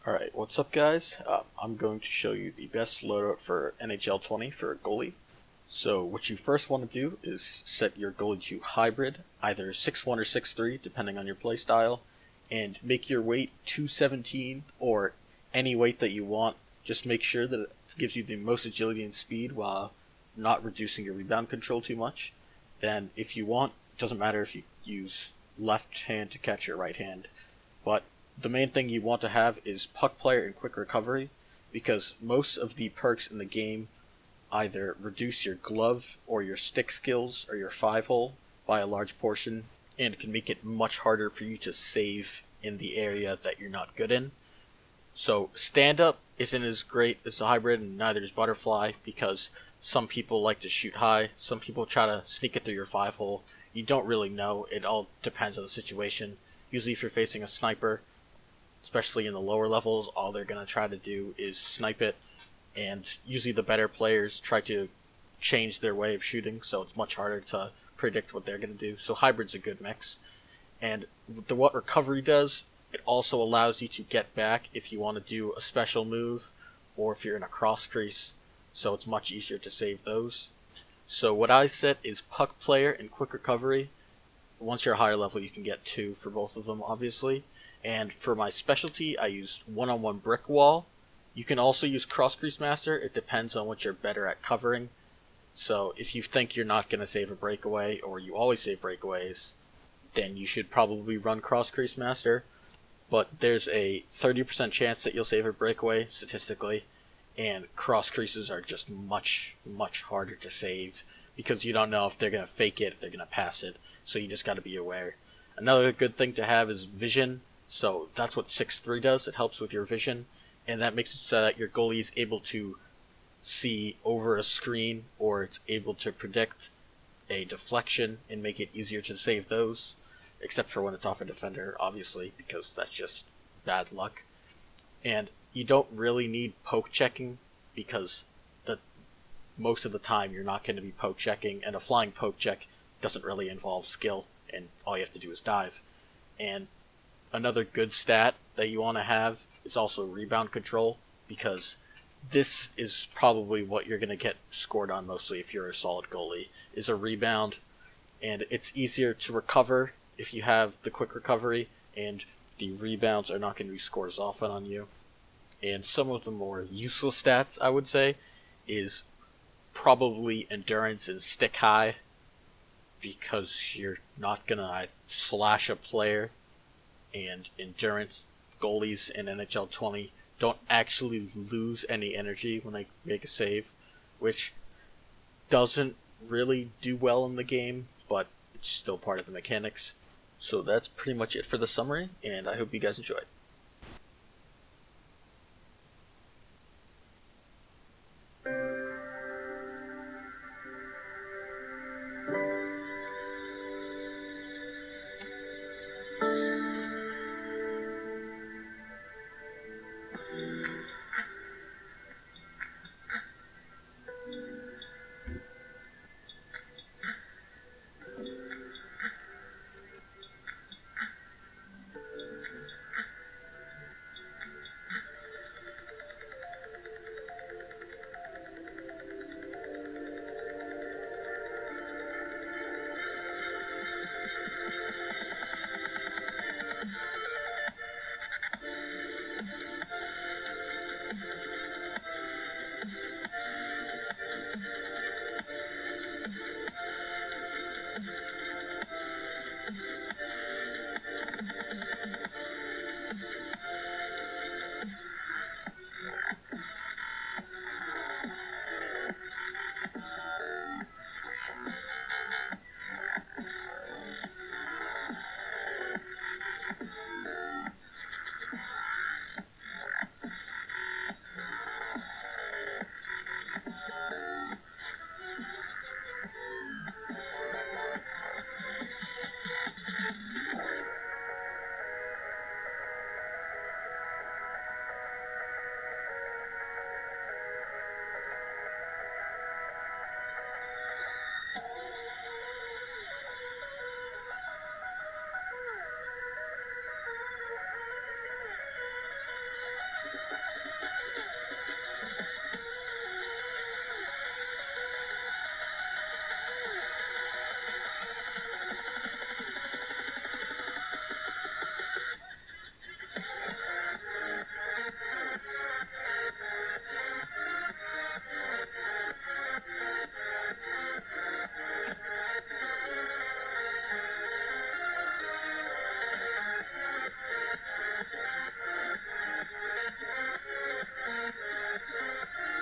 Alright, what's up guys? I'm going to show you the best loadout for NHL 20 for a goalie. So what you first want to do is set your goalie to hybrid, either 6'1 or 6'3 depending on your playstyle, and make your weight 217 or any weight that you want. Just make sure that it gives you the most agility and speed while not reducing your rebound control too much. And if you want, it doesn't matter if you use left hand to catch your right hand, but the main thing you want to have is puck player and quick recovery, because most of the perks in the game either reduce your glove or your stick skills or your 5-hole by a large portion, and can make it much harder for you to save in the area that you're not good in. So stand up isn't as great as the hybrid, and neither is butterfly, because some people like to shoot high, some people try to sneak it through your 5-hole. You don't really know, it all depends on the situation. Usually if you're facing a sniper, especially in the lower levels, all they're going to try to do is snipe it, and usually the better players try to change their way of shooting, so it's much harder to predict what they're going to do. So hybrid's a good mix. And what recovery does, it also allows you to get back if you want to do a special move, or if you're in a cross crease, so it's much easier to save those. So what I set is puck player and quick recovery. Once you're a higher level, you can get 2 for both of them, obviously. And for my specialty, I used one-on-one brick wall. You can also use cross crease master. It depends on what you're better at covering. So if you think you're not going to save a breakaway, or you always save breakaways, then you should probably run cross crease master. But there's a 30% chance that you'll save a breakaway statistically, and cross creases are just much harder to save, because you don't know if they're going to fake it, if they're going to pass it. So you just got to be aware. Another good thing to have is vision. So that's what 6'3 does. It helps with your vision, and that makes it so that your goalie is able to see over a screen, or it's able to predict a deflection and make it easier to save those, except for when it's off a defender, obviously, because that's just bad luck. And you don't really need poke checking, because most of the time you're not going to be poke checking, and a flying poke check doesn't really involve skill, and all you have to do is dive. And another good stat that you want to have is also rebound control, because this is probably what you're going to get scored on mostly if you're a solid goalie, is a rebound. And it's easier to recover if you have the quick recovery, and the rebounds are not going to be scored as often on you. And some of the more useless stats, I would say, is probably endurance and stick high, because you're not going to slash a player, and endurance. Goalies in NHL 20 don't actually lose any energy when they make a save, which doesn't really do well in the game, but it's still part of the mechanics. So that's pretty much it for the summary, and I hope you guys enjoyed.